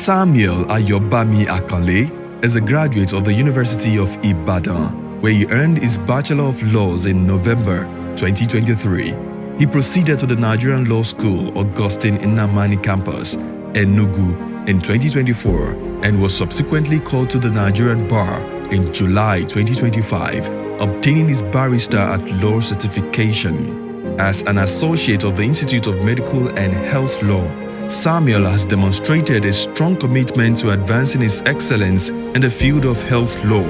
Samuel Ayobami Akanle is a graduate of the University of Ibadan, where he earned his Bachelor of Laws in November 2023. He proceeded to the Nigerian Law School Augustine Nnamani campus, Enugu, in 2024 and was subsequently called to the Nigerian Bar in July 2025, obtaining his Barrister at Law certification. As an associate of the Institute of Medical and Health Law, Samuel has demonstrated a strong commitment to advancing his excellence in the field of health law.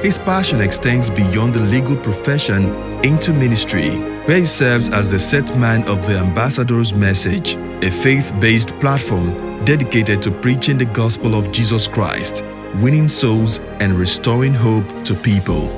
His passion extends beyond the legal profession into ministry, where he serves as the set man of the Ambassador's Message, a faith-based platform dedicated to preaching the gospel of Jesus Christ, winning souls and restoring hope to people.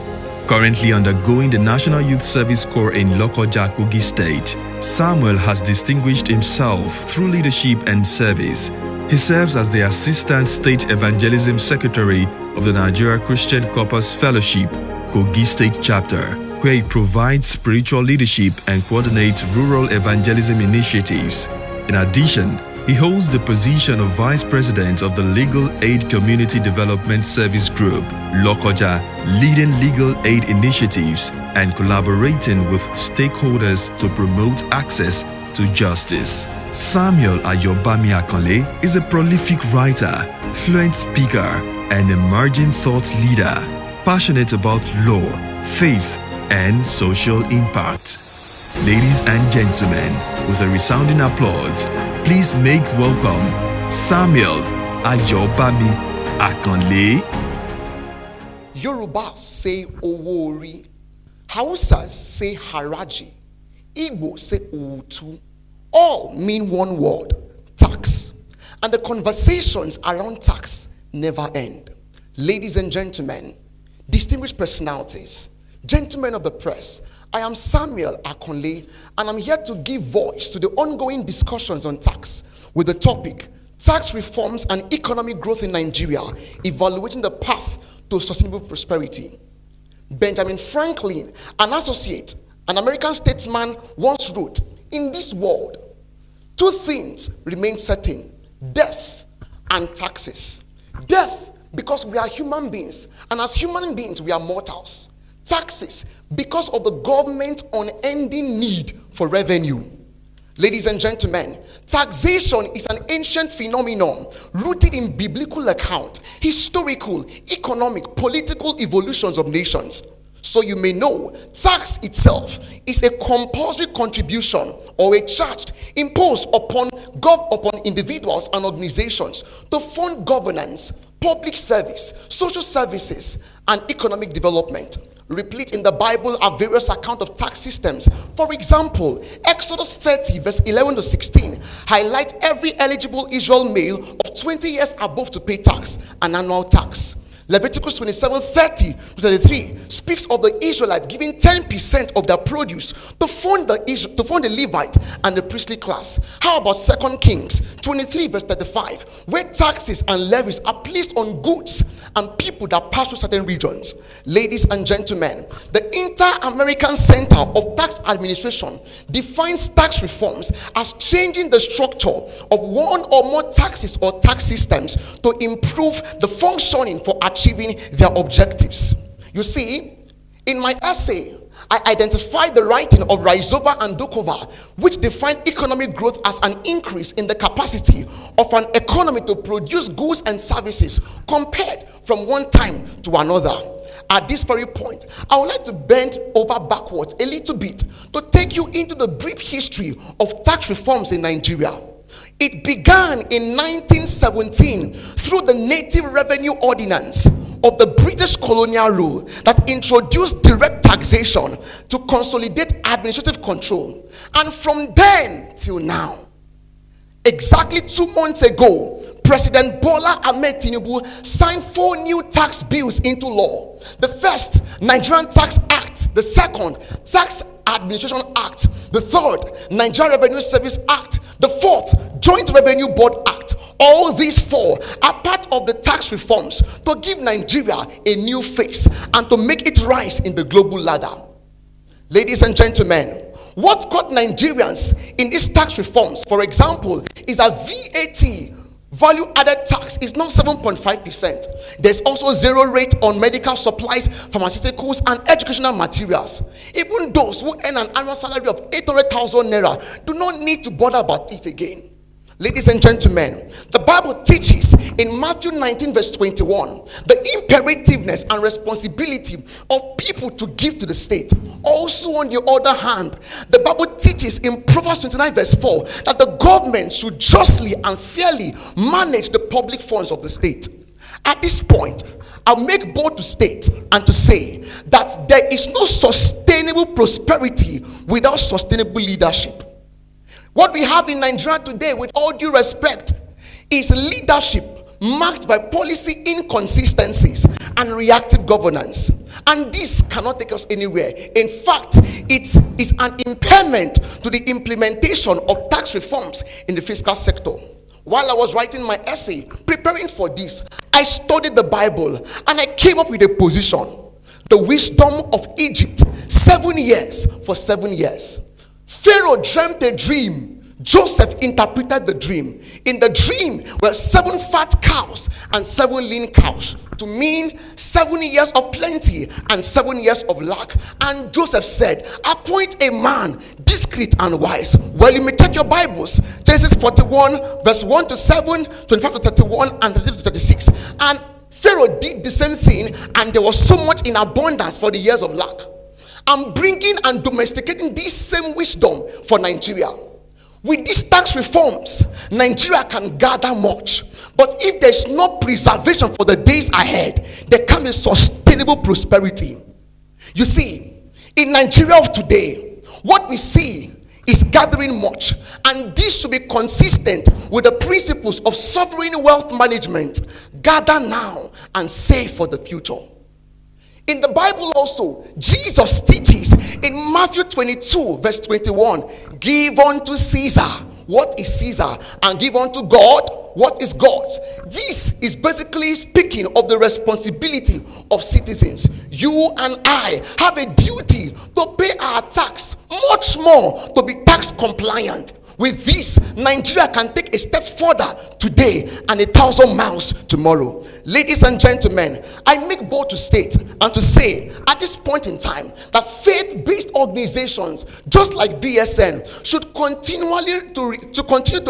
Currently undergoing the National Youth Service Corps in Lokoja, Kogi State, Samuel has distinguished himself through leadership and service. He serves as the Assistant State Evangelism Secretary of the Nigeria Christian Corpus Fellowship, Kogi State Chapter, where he provides spiritual leadership and coordinates rural evangelism initiatives. In addition, he holds the position of Vice President of the Legal Aid Community Development Service Group, Lokoja, leading legal aid initiatives and collaborating with stakeholders to promote access to justice. Samuel Ayobami Akanle is a prolific writer, fluent speaker, and emerging thought leader, passionate about law, faith, and social impact. Ladies and gentlemen, with a resounding applause, please make welcome Samuel Ayobami Akanle. Yoruba say owori, Hausas say haraji, Igbo say utu. All mean one word, tax. And the conversations around tax never end. Ladies and gentlemen, distinguished personalities, gentlemen of the press, I am Samuel Akanle, and I'm here to give voice to the ongoing discussions on tax with the topic, Tax Reforms and Economic Growth in Nigeria, Evaluating the Path to Sustainable Prosperity. Benjamin Franklin, an associate, an American statesman, once wrote, in this world, two things remain certain, death and taxes. Death, because we are human beings, and as human beings, we are mortals. Taxes, because of the government's unending need for revenue. Ladies and gentlemen, taxation is an ancient phenomenon rooted in biblical account, historical, economic, political evolutions of nations. So you may know, tax itself is a compulsory contribution or a charge imposed upon individuals and organizations to fund governance, public service, social services, and economic development. Replete in the Bible are various accounts of tax systems. For example, Exodus 30 verse 11 to 16 highlights every eligible Israel male of 20 years above to pay tax, an annual tax. Leviticus 27 30 to 33 speaks of the Israelites giving 10% of their produce to fund the Levite and the priestly class. How about 2 Kings 23 verse 35, where taxes and levies are placed on goods and people that pass through certain regions? Ladies and gentlemen, the Inter-American Center of Tax Administration defines tax reforms as changing the structure of one or more taxes or tax systems to improve the functioning for achieving their objectives. You see, in my essay, I identified the writing of Raizova and Dokova, which defined economic growth as an increase in the capacity of an economy to produce goods and services compared from one time to another. At this very point, I would like to bend over backwards a little bit to take you into the brief history of tax reforms in Nigeria. It began in 1917 through the Native Revenue Ordinance of the British colonial rule that introduced direct taxation to consolidate administrative control. And from then till now, exactly 2 months ago, President Bola Ahmed Tinubu signed 4 new tax bills into law. The first, Nigerian Tax Act. The second, Tax Administration Act. The third, Nigerian Revenue Service Act. The fourth, Joint Revenue Board Act. All these 4 are part of the tax reforms to give Nigeria a new face and to make it rise in the global ladder. Ladies and gentlemen, what caught Nigerians in these tax reforms, for example, is a VAT value added tax is not 7.5%. There's also zero rate on medical supplies, pharmaceuticals, and educational materials. Even those who earn an annual salary of 800,000 naira do not need to bother about it again. Ladies and gentlemen, the Bible teaches in Matthew 19 verse 21 the imperativeness and responsibility of people to give to the state. Also, on the other hand, the Bible teaches in Proverbs 29 verse 4 that the government should justly and fairly manage the public funds of the state. At this point, I'll make bold to state and to say that there is no sustainable prosperity without sustainable leadership. What we have in Nigeria today, with all due respect, is leadership marked by policy inconsistencies and reactive governance. And this cannot take us anywhere. In fact, it is an impairment to the implementation of tax reforms in the fiscal sector. While I was writing my essay, preparing for this, I studied the Bible and I came up with a position. The wisdom of Egypt, 7 years for 7 years. Pharaoh dreamt a dream. Joseph interpreted the dream. In the dream were 7 fat cows and 7 lean cows, to mean 7 years of plenty and 7 years of lack. And Joseph said, appoint a man discreet and wise. Well, you may take your Bibles, Genesis 41 verse 1 to 7, 25 to 31, and 30 to 36. And Pharaoh did the same thing, and there was so much in abundance for the years of lack. I'm bringing and domesticating this same wisdom for Nigeria. With these tax reforms, Nigeria can gather much. But if there's no preservation for the days ahead, there can be sustainable prosperity. You see, in Nigeria of today, what we see is gathering much. And this should be consistent with the principles of sovereign wealth management. Gather now and save for the future. In the Bible also, Jesus teaches in Matthew 22 verse 21, give unto Caesar what is Caesar, and give unto God what is God's. This is basically speaking of the responsibility of citizens. You and I have a duty to pay our tax, much more to be tax compliant. With this, Nigeria can take a step further today and 1,000 miles tomorrow. Ladies and gentlemen, I make bold to state and to say at this point in time that faith-based organizations just like BSN should continue to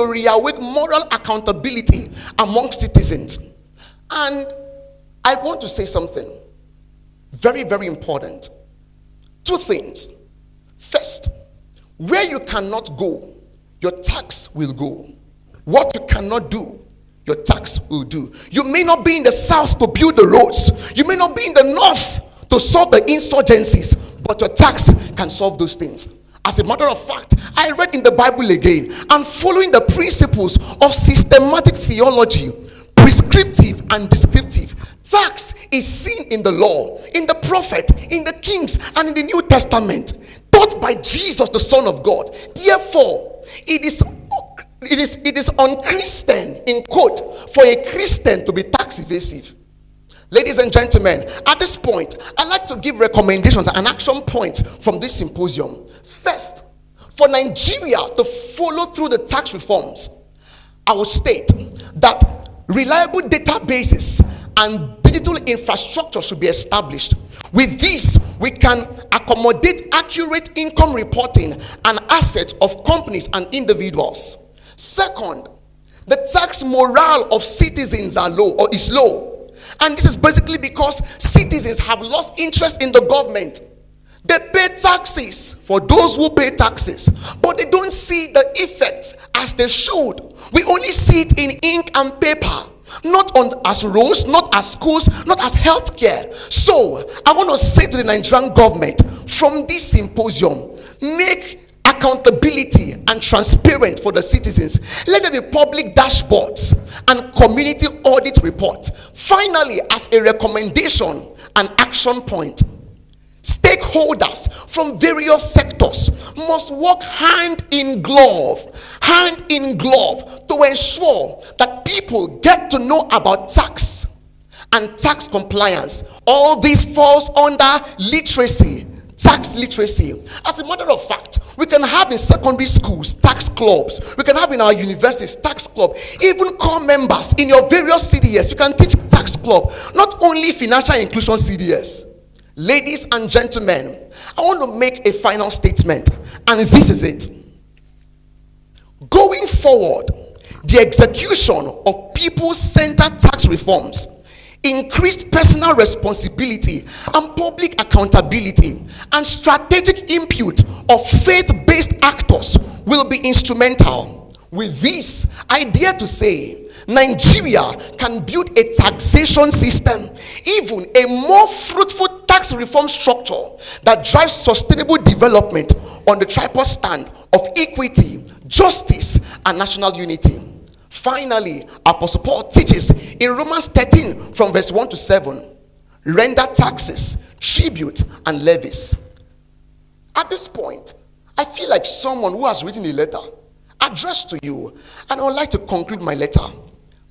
reawake moral accountability amongst citizens. And I want to say something very, very important. 2 things. First, where you cannot go, your tax will go. What you cannot do, your tax will do. You may not be in the south to build the roads. You may not be in the north to solve the insurgencies, but your tax can solve those things. As a matter of fact, I read in the Bible again, and following the principles of systematic theology, prescriptive and descriptive, tax is seen in the law, in the prophet, in the kings, and in the New Testament, taught by Jesus, the Son of God. Therefore, it is unchristian, in quote, for a Christian to be tax evasive. Ladies and gentlemen, at this point, I'd like to give recommendations and action points from this symposium. First, for Nigeria to follow through the tax reforms, I would state that reliable databases and digital infrastructure should be established. With this, we can accommodate accurate income reporting and assets of companies and individuals. Second, the tax morale of citizens is low. And this is basically because citizens have lost interest in the government. They pay taxes for those who pay taxes, but they don't see the effects as they should. We only see it in ink and paper. Not as roads, not as schools, not as healthcare. So, I want to say to the Nigerian government, from this symposium, make accountability and transparent for the citizens. Let there be public dashboards and community audit reports. Finally, as a recommendation and action point, stakeholders from various sectors must work hand in glove to ensure that people get to know about tax and tax compliance. All this falls under literacy, tax literacy. As a matter of fact, we can have in secondary schools tax clubs. We can have in our universities tax club. Even core members in your various CDS, you can teach tax club. Not only financial inclusion CDS. Ladies and gentlemen, I want to make a final statement, and this is it. Going forward, the execution of people-centered tax reforms, increased personal responsibility and public accountability, and strategic input of faith-based actors will be instrumental. With this, I dare to say, Nigeria can build a taxation system, even a more fruitful tax reform structure that drives sustainable development on the tripod stand of equity, justice, and national unity. Finally, Apostle Paul teaches in Romans 13 from verse 1 to 7, render taxes, tribute, and levies. At this point, I feel like someone who has written a letter addressed to you, and I would like to conclude my letter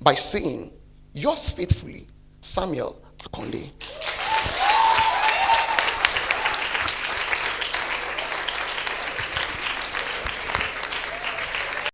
by saying, yours faithfully, Samuel Akanle.